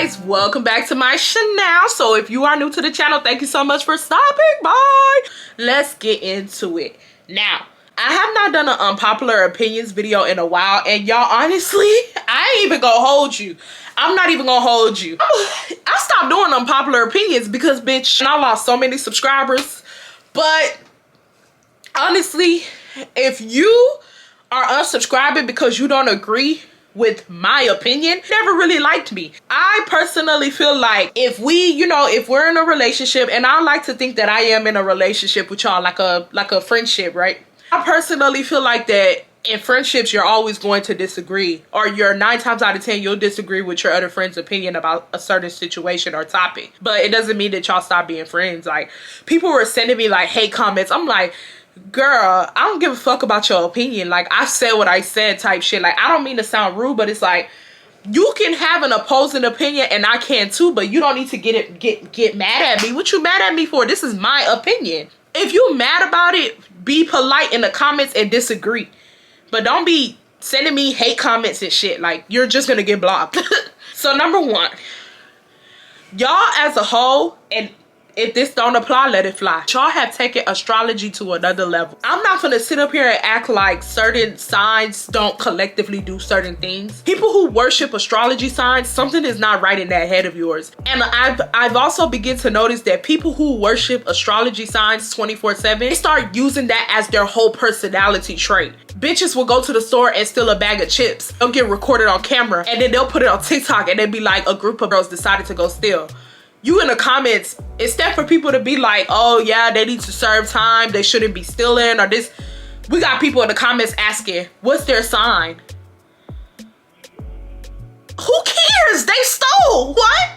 guys, welcome back to my channel. So if you are new to the channel, thank you so much for stopping by. Let's get into it. Now, I have not done an unpopular opinions video in a while, and y'all, honestly, I ain't even gonna hold you. I'm not even gonna hold you. I stopped doing unpopular opinions because, bitch, I lost so many subscribers. But honestly, if you are unsubscribing because you don't agree with my opinion, never really liked me. I personally feel like if we're in a relationship, and I like to think that I am in a relationship with y'all, like a friendship, right? I personally feel like that in friendships, you're always going to disagree, or you're 9 times out of 10, you'll disagree with your other friend's opinion about a certain situation or topic. But it doesn't mean that y'all stop being friends. Like, people were sending me like hate comments. I'm like, girl, I don't give a fuck about your opinion. Like, I said what I said type shit. Like, I don't mean to sound rude, but it's like, you can have an opposing opinion and I can too, but you don't need to get mad at me. What you mad at me for? This is my opinion. If you mad about it, be polite in the comments and disagree. But don't be sending me hate comments and shit. Like, you're just gonna get blocked. So number one, y'all as a whole, and if this don't apply, let it fly. Y'all have taken astrology to another level. I'm not gonna sit up here and act like certain signs don't collectively do certain things. People who worship astrology signs, something is not right in that head of yours. And I've also begun to notice that people who worship astrology signs 24/7, they start using that as their whole personality trait. Bitches will go to the store and steal a bag of chips. They'll get recorded on camera and then they'll put it on TikTok and they'll be like, a group of girls decided to go steal. You in the comments, instead for people to be like, oh yeah, they need to serve time, they shouldn't be stealing, or this, we got people in the comments asking, what's their sign? Who cares? They stole. What?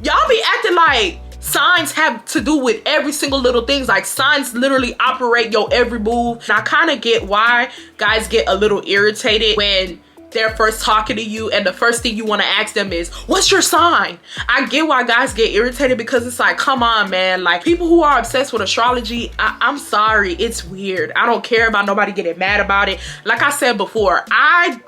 Y'all be acting like signs have to do with every single little things. Like, signs literally operate your every move. And I kind of get why guys get a little irritated when they're first talking to you and the first thing you want to ask them is, what's your sign? I get why guys get irritated, because it's like, come on, man. Like, people who are obsessed with astrology, I'm sorry, it's weird. I don't care about nobody getting mad about it. Like I said before, I'm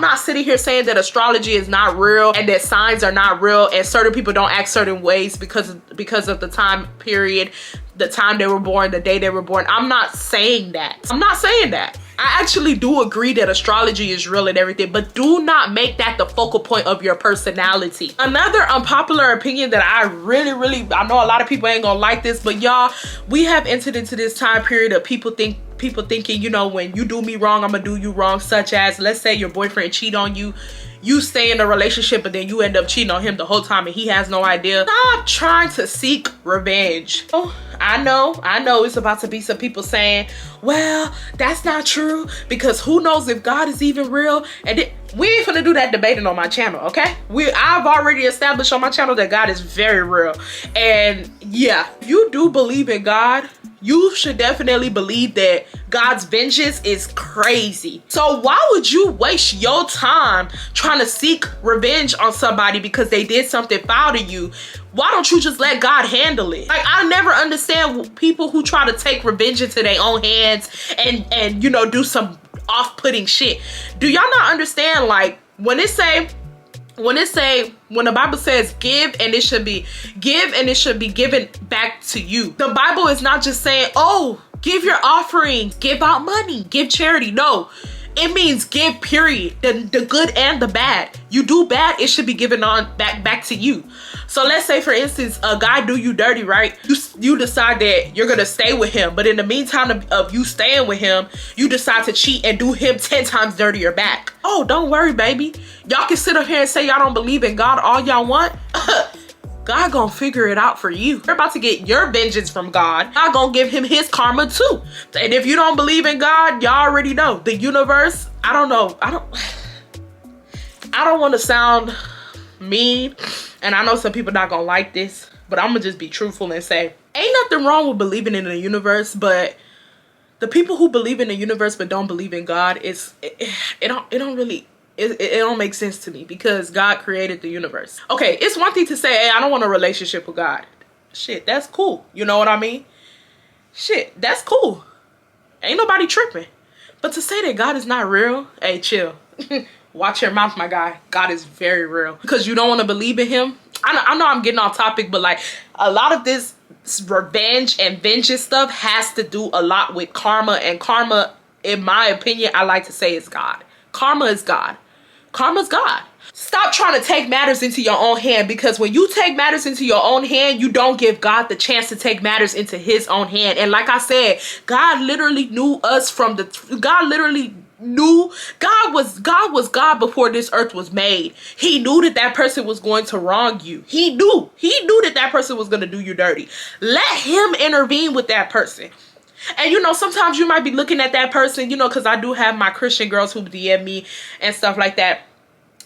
not sitting here saying that astrology is not real and that signs are not real and certain people don't act certain ways because of the time period, the time they were born, the day they were born. I'm not saying that. I'm not saying that. I actually do agree that astrology is real and everything, but do not make that the focal point of your personality. Another unpopular opinion that I know a lot of people ain't gonna like this, but y'all, we have entered into this time period of people thinking, you know, when you do me wrong, I'm gonna do you wrong, such as, let's say your boyfriend cheat on you, you stay in a relationship, but then you end up cheating on him the whole time and he has no idea. Stop trying to seek revenge. Oh, I know it's about to be some people saying, well, that's not true, because who knows if God is even real. And we ain't finna do that debating on my channel, okay? I've already established on my channel that God is very real. And yeah, you do believe in God, you should definitely believe that God's vengeance is crazy. So why would you waste your time trying to seek revenge on somebody because they did something foul to you? Why don't you just let God handle it? Like, I never understand people who try to take revenge into their own hands and you know, do some off-putting shit. Do y'all not understand, like, when the Bible says give and it should be given back to you. The Bible is not just saying, oh, give your offerings, give out money, give charity. No, it means give, period. The good and the bad. You do bad, it should be given on back to you. So let's say, for instance, a guy do you dirty, right? You decide that you're gonna stay with him, but in the meantime of you staying with him, you decide to cheat and do him 10 times dirtier back. Oh, don't worry, baby. Y'all can sit up here and say y'all don't believe in God all y'all want. God gonna figure it out for you. You're about to get your vengeance from God. God gonna give him his karma too. And if you don't believe in God, y'all already know. The universe, I don't know. I don't want to sound mean, and I know some people not gonna like this, but I'm gonna just be truthful and say, ain't nothing wrong with believing in the universe, but the people who believe in the universe but don't believe in God, it don't make sense to me, because God created the universe. Okay, it's one thing to say, hey, I don't want a relationship with God. Shit, that's cool. You know what I mean? Shit, that's cool. Ain't nobody tripping. But to say that God is not real, hey, chill. Watch your mouth, my guy. God is very real. Because you don't want to believe in him. I know I'm getting off topic, but like a lot of this revenge and vengeance stuff has to do a lot with karma. And karma, in my opinion, I like to say is God. Karma is God. Karma's God. Stop trying to take matters into your own hand, because when you take matters into your own hand, you don't give God the chance to take matters into his own hand. And like I said, God literally knew us from the, God literally knew, God was God before this earth was made. He knew that that person was going to wrong you. He knew that that person was going to do you dirty. Let him intervene with that person. And you know, sometimes you might be looking at that person, you know, because I do have my Christian girls who DM me and stuff like that.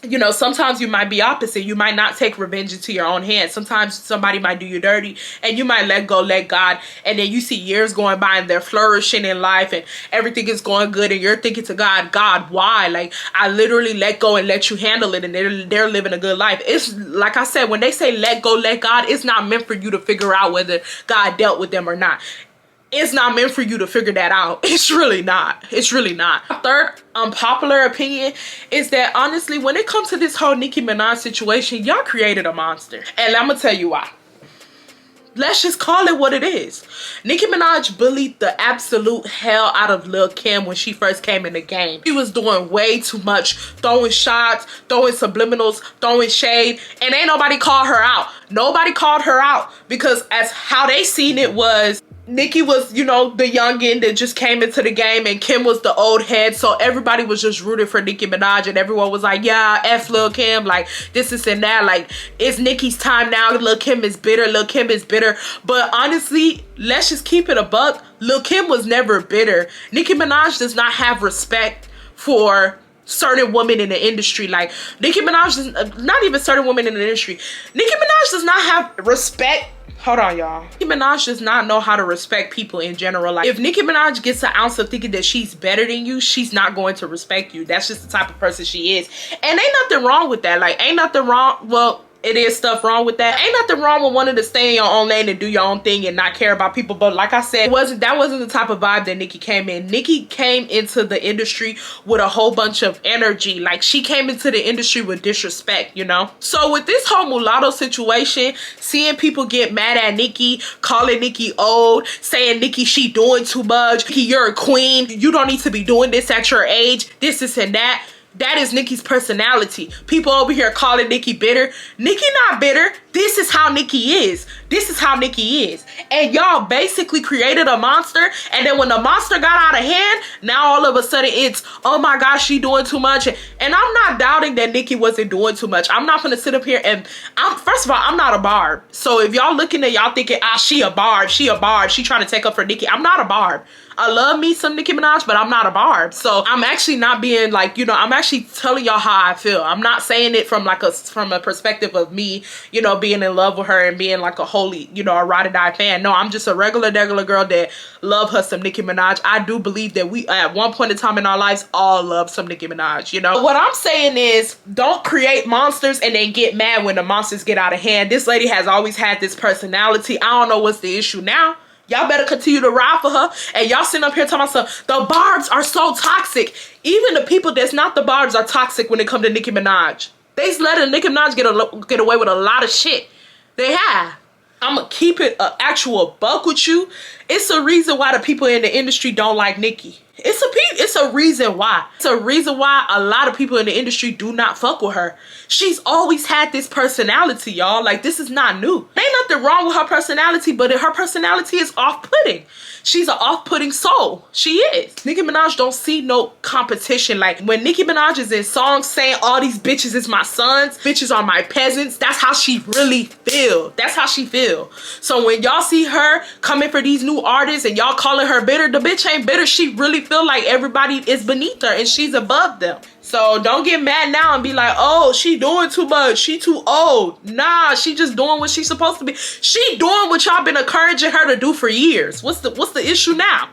You know, sometimes you might be opposite. You might not take revenge into your own hands. Sometimes somebody might do you dirty and you might let go, let God. And then you see years going by and they're flourishing in life and everything is going good. And you're thinking to God, God, why? Like, I literally let go and let you handle it. And they're living a good life. It's like I said, when they say let go, let God, it's not meant for you to figure out whether God dealt with them or not. It's not meant for you to figure that out. It's really not. It's really not. Third unpopular opinion is that honestly, when it comes to this whole Nicki Minaj situation, y'all created a monster. And I'm gonna tell you why. Let's just call it what it is. Nicki Minaj bullied the absolute hell out of Lil' Kim when she first came in the game. She was doing way too much, throwing shots, throwing subliminals, throwing shade, and ain't nobody called her out. Nobody called her out because as how they seen it was, Nicki was, you know, the youngin that just came into the game and Kim was the old head. So everybody was just rooted for Nicki Minaj and everyone was like, yeah, F Lil' Kim, like this and that. Like, it's Nicki's time now. Lil' Kim is bitter. Lil' Kim is bitter. But honestly, let's just keep it a buck. Lil' Kim was never bitter. Nicki Minaj does not have respect for certain women in the industry. Like, Nicki Minaj does not even certain women in the industry. Nicki Minaj does not have respect. Hold on, y'all. Nicki Minaj does not know how to respect people in general. Like, if Nicki Minaj gets an ounce of thinking that she's better than you, she's not going to respect you. That's just the type of person she is. And ain't nothing wrong with that. Like, ain't nothing wrong. Well, it is stuff wrong with that. Ain't nothing wrong with wanting to stay in your own lane and do your own thing and not care about people. But like I said, that wasn't the type of vibe that Nicki came in. Nicki came into the industry with a whole bunch of energy. Like, she came into the industry with disrespect, you know? So with this whole mulatto situation, seeing people get mad at Nicki, calling Nicki old, saying Nicki, she doing too much. Nicki, you're a queen. You don't need to be doing this at your age. This and that. That is Nicki's personality. People over here calling Nicki bitter. Nicki not bitter. This is how Nicki is. This is how Nicki is. And y'all basically created a monster. And then when the monster got out of hand, now all of a sudden it's, oh my gosh, she doing too much. And I'm not doubting that Nicki wasn't doing too much. I'm not gonna sit up here and, first of all, I'm not a barb. So if y'all looking at y'all thinking, she a barb, she trying to take up for Nicki. I'm not a barb. I love me some Nicki Minaj, but I'm not a barb. So I'm actually not being like, you know, I'm actually telling y'all how I feel. I'm not saying it from like from a perspective of me, you know, being in love with her and being like a holy, you know, a ride or die fan. No, I'm just a regular girl that love her some Nicki Minaj. I do believe that we at one point in time in our lives all love some Nicki Minaj, you know. What I'm saying is, don't create monsters and then get mad when the monsters get out of hand. This lady has always had this personality. I don't know what's the issue now. Y'all better continue to ride for her. And y'all sitting up here talking about the barbs are so toxic. Even the people that's not the barbs are toxic when it comes to Nicki Minaj. They's letting Nicki Minaj get away with a lot of shit. They have. I'm gonna keep it an actual buck with you. It's a reason why the people in the industry don't like Nicki. It's a reason why. It's a reason why a lot of people in the industry do not fuck with her. She's always had this personality, y'all. Like, this is not new. Ain't nothing wrong with her personality, but her personality is off-putting. She's an off-putting soul. She is. Nicki Minaj don't see no competition. Like, when Nicki Minaj is in songs saying all these bitches is my sons, bitches are my peasants, that's how she really feel. That's how she feel. So when y'all see her coming for these new artists and y'all calling her bitter, the bitch ain't bitter. She really feel like everybody is beneath her and she's above them. So don't get mad now and be like, oh, she doing too much. She too old. Nah, she just doing what she's supposed to be. She doing what y'all been encouraging her to do for years. What's the issue now?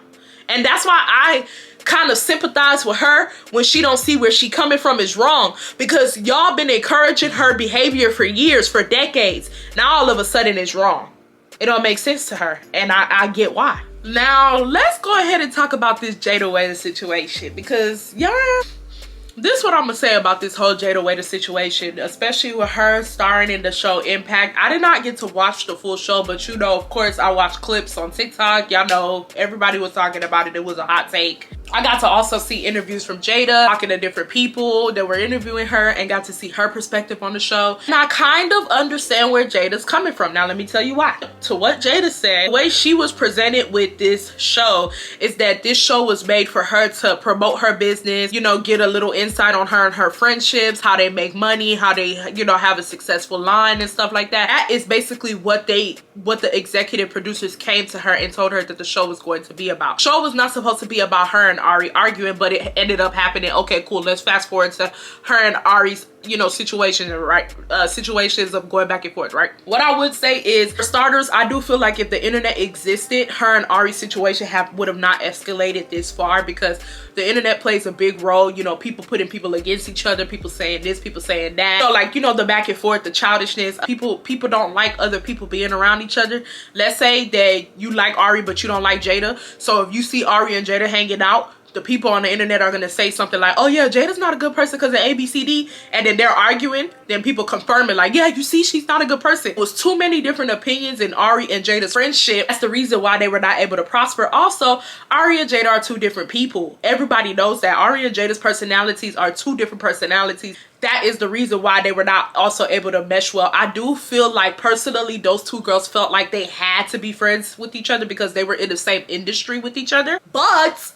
And that's why I kind of sympathize with her when she don't see where she coming from is wrong, because y'all been encouraging her behavior for years, for decades. Now all of a sudden it's wrong. It don't make sense to her, and I get why. Now let's go ahead and talk about this Jada wedding situation, because y'all, This is what I'm gonna say about this whole Jada Waiter situation, especially with her starring in the show Impact. I did not get to watch the full show, but you know, of course, I watched clips on TikTok. Y'all know everybody was talking about it. It was a hot take. I got to also see interviews from Jada, talking to different people that were interviewing her, and got to see her perspective on the show. And I kind of understand where Jada's coming from. Now, let me tell you why. To what Jada said, the way she was presented with this show is that this show was made for her to promote her business, you know, get a little insight on her and her friendships, how they make money, how they, you know, have a successful line and stuff like that. That is basically what the executive producers came to her and told her that the show was going to be about. The show was not supposed to be about her and Ari arguing, but it ended up happening. Okay, cool. Let's fast forward to her and Ari's, you know, situations of going back and forth, right? What I would say is, for starters, I do feel like if the internet existed, her and Ari's situation would have not escalated this far, because the internet plays a big role. You know, people putting people against each other, people saying this, people saying that. So, like, you know, the back and forth, the childishness. People don't like other people being around each other. Let's say that you like Ari, but you don't like Jada. So if you see Ari and Jada hanging out, the people on the internet are going to say something like, oh yeah, Jada's not a good person because of ABCD, and then they're arguing, then people confirm it like, yeah, you see, she's not a good person. It was too many different opinions in Ari and Jada's friendship. That's the reason why they were not able to prosper. Also, Ari and Jada are two different people. Everybody knows that. Ari and Jada's personalities are two different personalities. That is the reason why they were not also able to mesh well. I do feel like, personally, those two girls felt like they had to be friends with each other because they were in the same industry with each other. But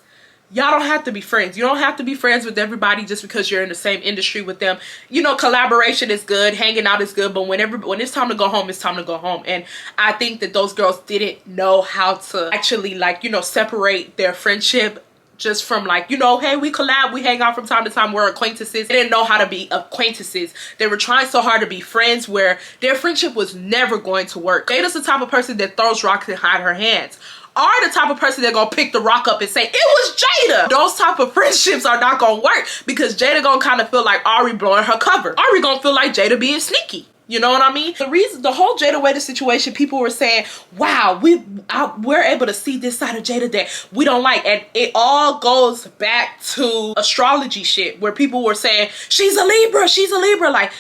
y'all don't have to be friends. You don't have to be friends with everybody just because you're in the same industry with them. You know, collaboration is good, hanging out is good, but when it's time to go home, it's time to go home. And I think that those girls didn't know how to actually, like, you know, separate their friendship just from, like, you know, hey, we collab, we hang out from time to time, we're acquaintances. They didn't know how to be acquaintances. They were trying so hard to be friends where their friendship was never going to work. Jada's the type of person that throws rocks and hide her hands. Are the type of person that gonna pick the rock up and say, it was Jada. Those type of friendships are not gonna work, because Jada gonna kind of feel like Ari blowing her cover. Ari gonna feel like Jada being sneaky. You know what I mean? The whole Jada Waiter situation, people were saying, wow, we're able to see this side of Jada that we don't like. And it all goes back to astrology shit, where people were saying, she's a Libra, she's a Libra. Like,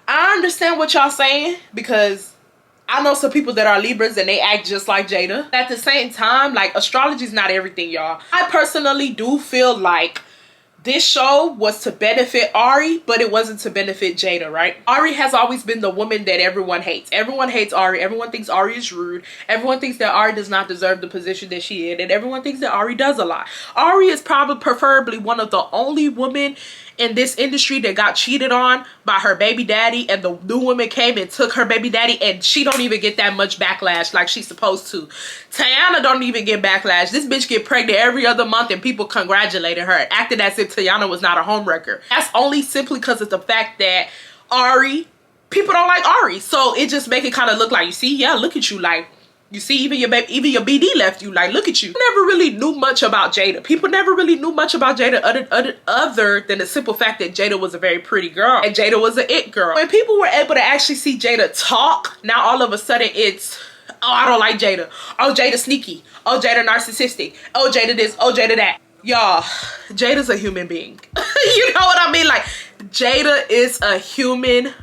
I understand what y'all saying, because I know some people that are Libras and they act just like Jada. At the same time, like, astrology is not everything, y'all. I personally do feel like this show was to benefit Ari, but it wasn't to benefit Jada, right? Ari has always been the woman that everyone hates. Everyone hates Ari. Everyone thinks Ari is rude. Everyone thinks that Ari does not deserve the position that she in. And everyone thinks that Ari does a lot. Ari is preferably one of the only women in this industry that got cheated on by her baby daddy, and the new woman came and took her baby daddy, and she don't even get that much backlash like she's supposed to. Tayana don't even get backlash. This bitch get pregnant every other month and people congratulated her, acting as if Tayana was not a homewrecker. That's only simply because of the fact that people don't like Ari. So it just make it kind of look like, you see, yeah, look at you, like, you see, even your BD left you, like, look at you. Never really knew much about Jada. People never really knew much about Jada other than the simple fact that Jada was a very pretty girl and Jada was an it girl. When people were able to actually see Jada talk, now all of a sudden it's, oh, I don't like Jada. Oh, Jada sneaky. Oh, Jada narcissistic. Oh, Jada this. Oh, Jada that. Y'all, Jada's a human being. You know what I mean? Like, Jada is a human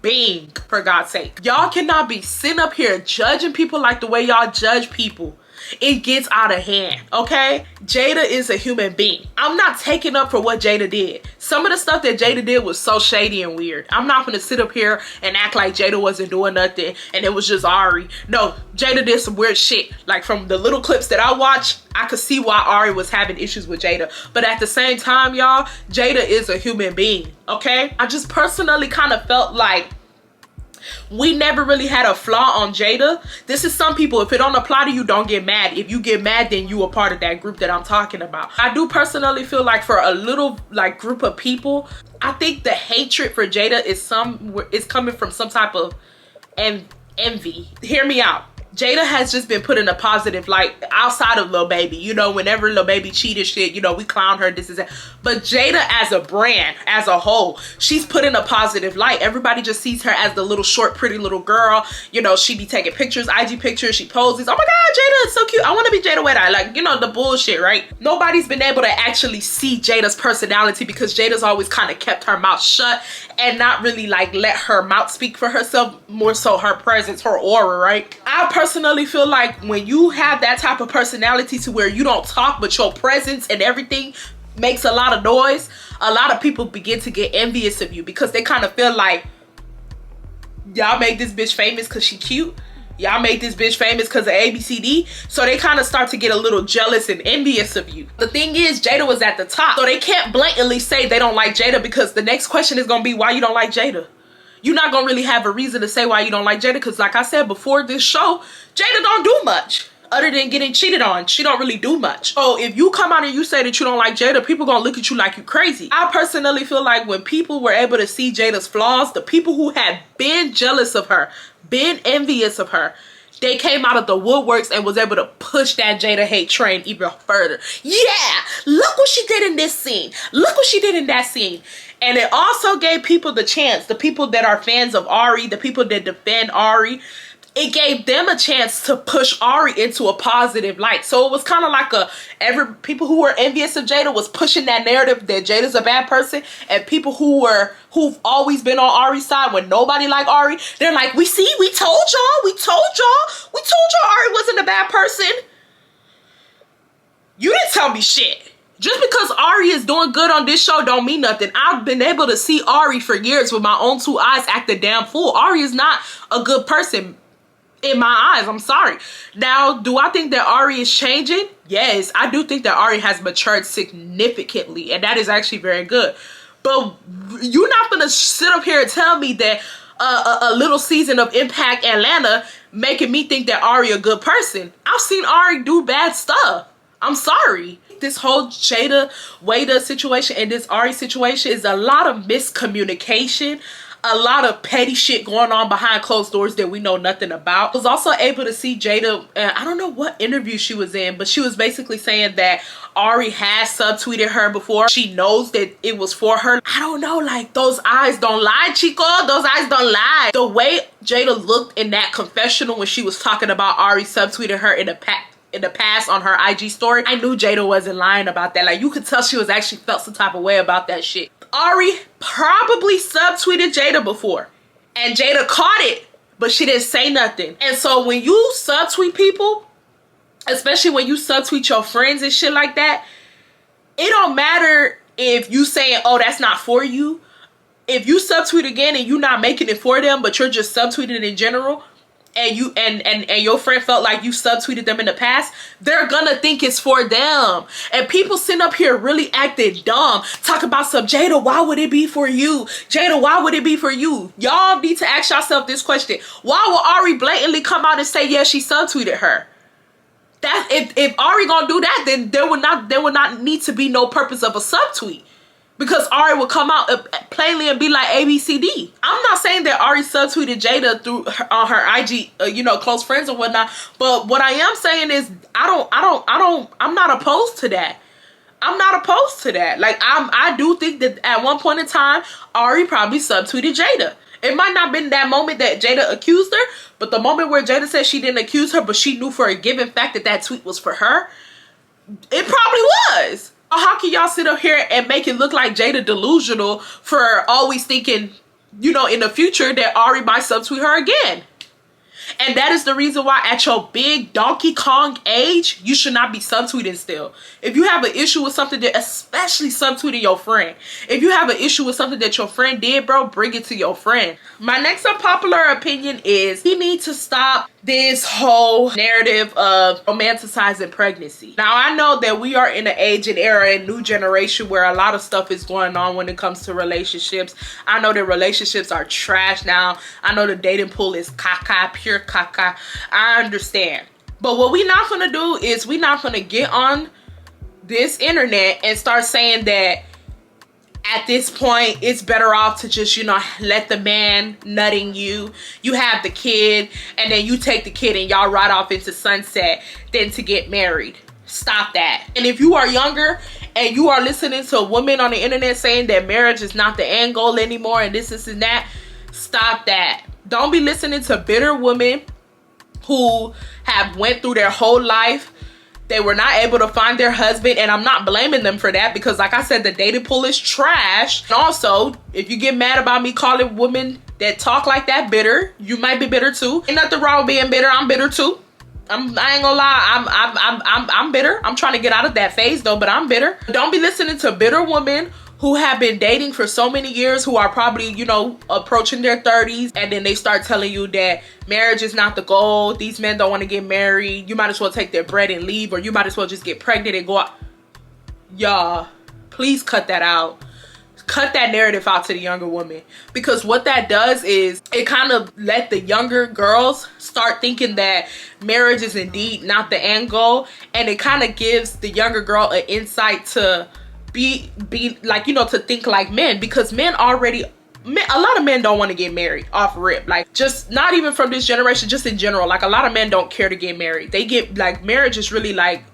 being, for God's sake. Y'all cannot be sitting up here judging people like the way y'all judge people. It gets out of hand, okay? Jada is a human being. I'm not taking up for what Jada did. Some of the stuff that Jada did was so shady and weird. I'm not gonna sit up here and act like Jada wasn't doing nothing and it was just Ari. No, Jada did some weird shit. Like, from the little clips that I watched, I could see why Ari was having issues with Jada. But at the same time, y'all, Jada is a human being, okay? I just personally kind of felt like we never really had a flaw on Jada. This is some people, if it don't apply to you, don't get mad. If you get mad, then you are part of that group that I'm talking about. I do personally feel like for a little, like, group of people, I think the hatred for Jada is coming from some type of envy. Hear me out. Jada has just been put in a positive light outside of Lil Baby. You know, whenever Lil Baby cheated shit, you know, we clown her, this is that. But Jada as a brand, as a whole, she's put in a positive light. Everybody just sees her as the little short, pretty little girl. You know, she be taking pictures, IG pictures, she poses. Oh my God, Jada is so cute. I want to be Jada Wet Eye. Like, you know, the bullshit, right? Nobody's been able to actually see Jada's personality because Jada's always kind of kept her mouth shut and not really like let her mouth speak for herself, more so her presence, her aura, right? I personally feel like when you have that type of personality to where you don't talk but your presence and everything makes a lot of noise, a lot of people begin to get envious of you because they kind of feel like y'all made this bitch famous because she cute, y'all made this bitch famous because of ABCD, so they kind of start to get a little jealous and envious of you. The thing is, Jada was at the top, so they can't blatantly say they don't like Jada because the next question is gonna be why you don't like Jada. You're not gonna really have a reason to say why you don't like Jada because like I said before this show, Jada don't do much other than getting cheated on. She don't really do much. So if you come out and you say that you don't like Jada, people gonna look at you like you crazy. I personally feel like when people were able to see Jada's flaws, the people who had been jealous of her, been envious of her, they came out of the woodworks and was able to push that Jada hate train even further. Yeah, look what she did in this scene. Look what she did in that scene. And it also gave people the chance, the people that are fans of Ari, the people that defend Ari, it gave them a chance to push Ari into a positive light. So it was kind of like people who were envious of Jada was pushing that narrative that Jada's a bad person, and people who've always been on Ari's side when nobody liked Ari, they're like, we told y'all Ari wasn't a bad person. You didn't tell me shit. Just because Ari is doing good on this show don't mean nothing. I've been able to see Ari for years with my own two eyes act a damn fool. Ari is not a good person in my eyes. I'm sorry. Now, do I think that Ari is changing? Yes, I do think that Ari has matured significantly, and that is actually very good. But you're not gonna sit up here and tell me that a little season of Impact Atlanta making me think that Ari a good person. I've seen Ari do bad stuff. I'm sorry. This whole Jada situation and this Ari situation is a lot of miscommunication, a lot of petty shit going on behind closed doors that we know nothing about. I was also able to see Jada, I don't know what interview she was in, but she was basically saying that Ari has subtweeted her before. She knows that it was for her. I don't know, like, those eyes don't lie, Chico. Those eyes don't lie. The way Jada looked in that confessional when she was talking about Ari subtweeting her in the past on her IG story, I knew Jada wasn't lying about that. Like, you could tell she was actually felt some type of way about that shit. Ari probably subtweeted Jada before, and Jada caught it, but she didn't say nothing. And so when you subtweet people, especially when you subtweet your friends and shit like that, it don't matter if you saying, oh, that's not for you. If you subtweet again and you're not making it for them, but you're just subtweeting in general, and you and your friend felt like you subtweeted them in the past, they're gonna think it's for them. And people sitting up here really acting dumb, talk about some, Jada, why would it be for you? Jada, why would it be for you? Y'all need to ask yourself this question. Why will Ari blatantly come out and say, yeah, she subtweeted her? That if Ari gonna do that, then there would not need to be no purpose of a subtweet. Because Ari would come out plainly and be like ABCD. I'm not saying that Ari subtweeted Jada on her IG, close friends or whatnot. But what I am saying is, I'm not opposed to that. I'm not opposed to that. Like, I do think that at one point in time, Ari probably subtweeted Jada. It might not have been that moment that Jada accused her, but the moment where Jada said she didn't accuse her, but she knew for a given fact that that tweet was for her, it probably was. How can y'all sit up here and make it look like Jada delusional for always thinking, in the future that Ari might subtweet her again? And that is the reason why at your big Donkey Kong age, you should not be subtweeting still. If you have an issue with something, that, especially subtweeting your friend. If you have an issue with something that your friend did, bro, bring it to your friend. My next unpopular opinion is he needs to stop this whole narrative of romanticizing pregnancy. Now, I know that we are in an age and era and new generation where a lot of stuff is going on when it comes to relationships. I know that relationships are trash now. I know the dating pool is caca, pure caca. I understand. But what we're not gonna do is we're not gonna get on this internet and start saying that at this point, it's better off to just, you know, let the man nutting you. You have the kid, and then you take the kid and y'all ride off into sunset than to get married. Stop that. And if you are younger and you are listening to a woman on the internet saying that marriage is not the end goal anymore and this and that, stop that. Don't be listening to bitter women who have went through their whole life. They were not able to find their husband, and I'm not blaming them for that because, like I said, the dating pool is trash. And also, if you get mad about me calling women that talk like that bitter, you might be bitter too. Ain't nothing wrong with being bitter. I'm bitter too. I ain't gonna lie. I'm bitter. I'm trying to get out of that phase though, but I'm bitter. Don't be listening to bitter women who have been dating for so many years, who are probably, you know, approaching their 30s, and then they start telling you that marriage is not the goal. These men don't want to get married. You might as well take their bread and leave, or you might as well just get pregnant and go out. Y'all, please cut that out. Cut that narrative out to the younger women, because what that does is it kind of let the younger girls start thinking that marriage is indeed not the end goal, and it kind of gives the younger girl an insight to be like, you know, to think like men, because a lot of men don't want to get married off rip. Like, just not even from this generation, just in general, like a lot of men don't care to get married. They get, like, marriage is really like,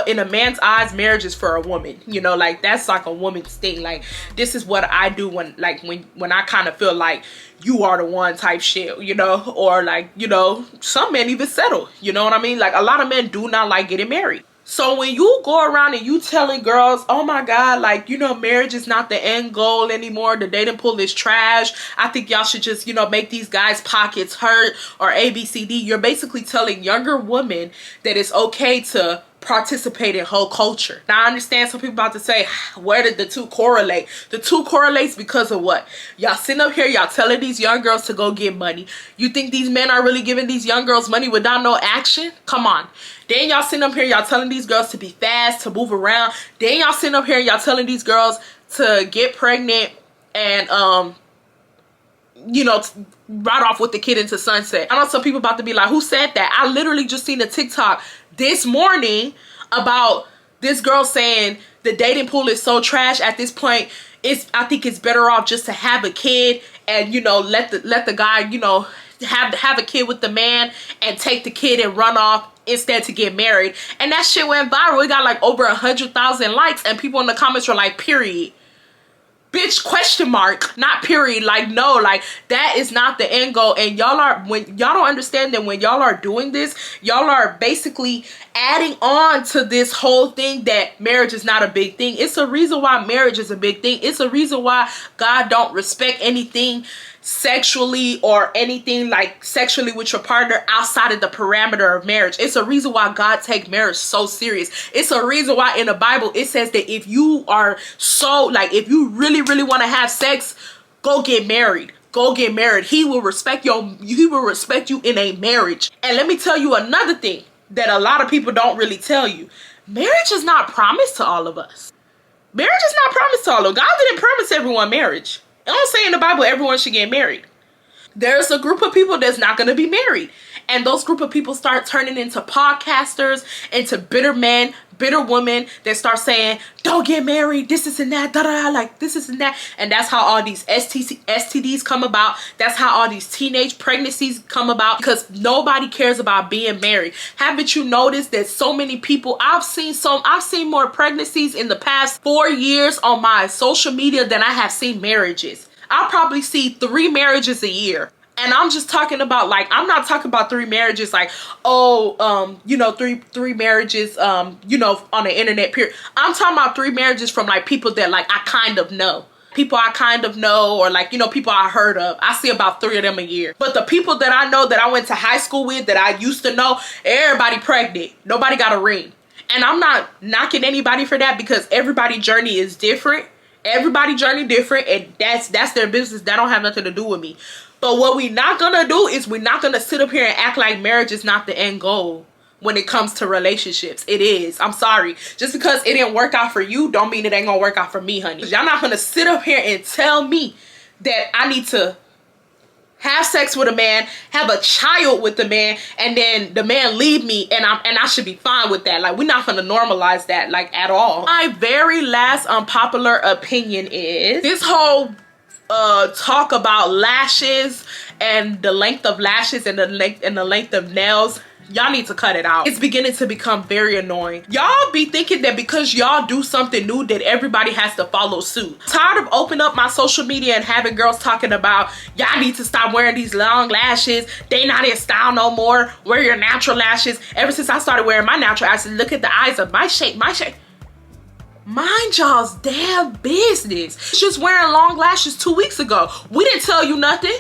in a man's eyes, marriage is for a woman, you know, like that's like a woman's thing. Like, this is what I do when I kind of feel like you are the one type shit, you know, or like, you know, some men even settle, you know what I mean? Like, a lot of men do not like getting married. So when you go around and you telling girls, oh my God, like, you know, marriage is not the end goal anymore, the dating pool is trash, I think y'all should just, you know, make these guys' pockets hurt, or ABCD, you're basically telling younger women that it's okay to participate in whole culture. Now, I understand some people about to say, where did the two correlate? The two correlates because of what? Y'all sitting up here, y'all telling these young girls to go get money. You think these men are really giving these young girls money without no action? Come on. Then y'all sitting up here, y'all telling these girls to be fast, to move around. Then y'all sitting up here, y'all telling these girls to get pregnant and, you know, right off with the kid into sunset. I know some people about to be like, who said that? I literally just seen a TikTok this morning about this girl saying the dating pool is so trash at this point. I think it's better off just to have a kid and, you know, let the guy, you know, have a kid with the man and take the kid and run off instead to get married. And that shit went viral. It got like over 100,000 likes, and people in the comments were like, period. Bitch, question mark, not period. Like, no, like, that is not the end goal. And y'all don't understand that when y'all are doing this, y'all are basically adding on to this whole thing that marriage is not a big thing. It's a reason why marriage is a big thing. It's a reason why God don't respect anything sexually or anything like sexually with your partner outside of the parameter of marriage. It's a reason why God take marriage so serious. It's a reason why in the Bible it says that if you are so, like, if you really want to have sex, go get married. Go get married. He will respect you in a marriage. And let me tell you another thing that a lot of people don't really tell you. Marriage is not promised to all of us. Marriage is not promised to all of us. God didn't promise everyone marriage. It don't say in the Bible everyone should get married. There's a group of people that's not going to be married. And those group of people start turning into podcasters, into bitter men, bitter women that start saying, don't get married, this is and that, da-da-da, like this is and that. And that's how all these STDs come about. That's how all these teenage pregnancies come about, because nobody cares about being married. Haven't you noticed that so many people, I've seen more pregnancies in the past 4 years on my social media than I have seen marriages. I'll probably see 3 marriages a year. And I'm just talking about, like, I'm not talking about 3 marriages like, oh, you know, three marriages, you know, on the internet, period. I'm talking about 3 marriages from, like, people that, like, I kind of know. People I kind of know, or, like, you know, people I heard of. I see about 3 of them a year. But the people that I know, that I went to high school with, that I used to know, everybody pregnant. Nobody got a ring. And I'm not knocking anybody for that, because everybody's journey is different. Everybody's journey different, and that's their business. That don't have nothing to do with me. But what we're not gonna do is we're not gonna sit up here and act like marriage is not the end goal when it comes to relationships. It is. I'm sorry. Just because it didn't work out for you don't mean it ain't gonna work out for me, honey. Y'all not gonna sit up here and tell me that I need to have sex with a man, have a child with the man, and then the man leave me, and I should be fine with that. Like, we're not gonna normalize that, like, at all. My very last unpopular opinion is this whole talk about lashes and the length of lashes and the length of nails. Y'all need to cut it out. It's beginning to become very annoying. Y'all be thinking that because y'all do something new that everybody has to follow suit. Tired of opening up my social media and having girls talking about y'all need to stop wearing these long lashes. They not in style no more. Wear your natural lashes. Ever since I started wearing my natural lashes, look at the eyes of my shape, my shape. Mind y'all's damn business. Just wearing long lashes 2 weeks ago. We didn't tell you nothing.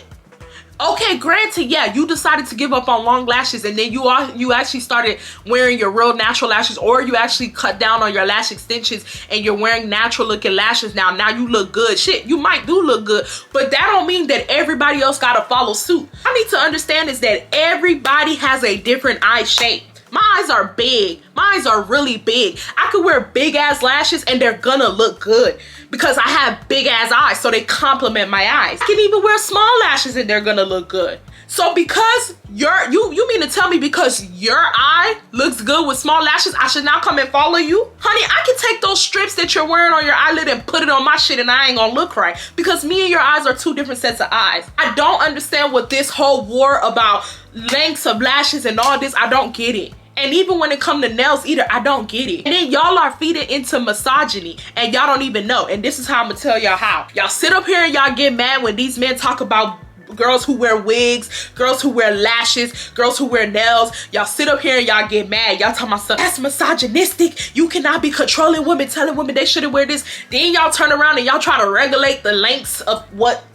Okay, granted, yeah, you decided to give up on long lashes, and then you actually started wearing your real natural lashes, or you actually cut down on your lash extensions and you're wearing natural looking lashes now. Now you look good. Shit, you might do look good, but that don't mean that everybody else gotta follow suit. I need to understand is that everybody has a different eye shape. My eyes are big. My eyes are really big. I could wear big ass lashes and they're gonna look good because I have big ass eyes, so they complement my eyes. I can even wear small lashes and they're gonna look good. So because you mean to tell me because your eye looks good with small lashes, I should now come and follow you? Honey, I can take those strips that you're wearing on your eyelid and put it on my shit and I ain't gonna look right because me and your eyes are two different sets of eyes. I don't understand what this whole war about lengths of lashes and all this, I don't get it. And even when it comes to nails either, I don't get it. And then y'all are feeding into misogyny and y'all don't even know. And this is how I'm gonna tell y'all how. Y'all sit up here and y'all get mad when these men talk about girls who wear wigs, girls who wear lashes, girls who wear nails. Y'all sit up here and y'all get mad. Y'all talking about stuff that's misogynistic. You cannot be controlling women, telling women they shouldn't wear this. Then y'all turn around and y'all try to regulate the lengths of what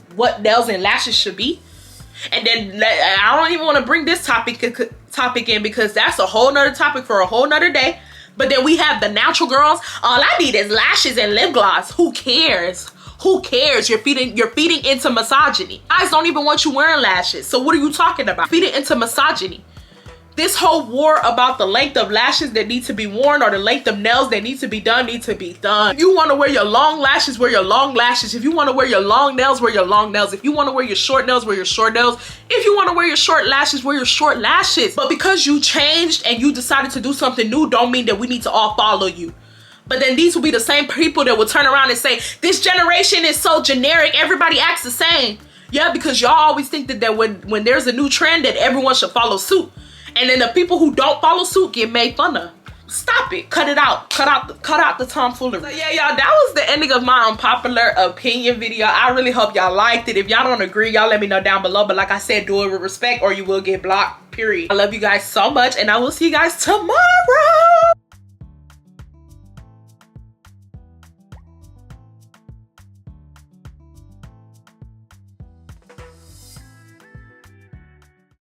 nails and lashes should be. And then I don't even want to bring this topic in because that's a whole nother topic for a whole nother day. But then we have the natural girls. All I need is lashes and lip gloss. Who cares? Who cares? You're feeding into misogyny. Guys don't even want you wearing lashes. So what are you talking about? Feeding into misogyny. This whole war about the length of lashes that need to be worn or the length of nails that need to be done need to be done. If you want to wear your long lashes, wear your long lashes. If you want to wear your long nails, wear your long nails. If you want to wear your short nails, wear your short nails. If you want to wear your short lashes, wear your short lashes. But because you changed and you decided to do something new, don't mean that we need to all follow you. But then these will be the same people that will turn around and say, this generation is so generic, everybody acts the same. Yeah, because y'all always think that when there's a new trend that everyone should follow suit. And then the people who don't follow suit get made fun of. Stop it. Cut it out. Cut out the tomfoolery. So yeah, y'all, that was the ending of my unpopular opinion video. I really hope y'all liked it. If y'all don't agree, y'all let me know down below. But like I said, do it with respect or you will get blocked, period. I love you guys so much and I will see you guys tomorrow.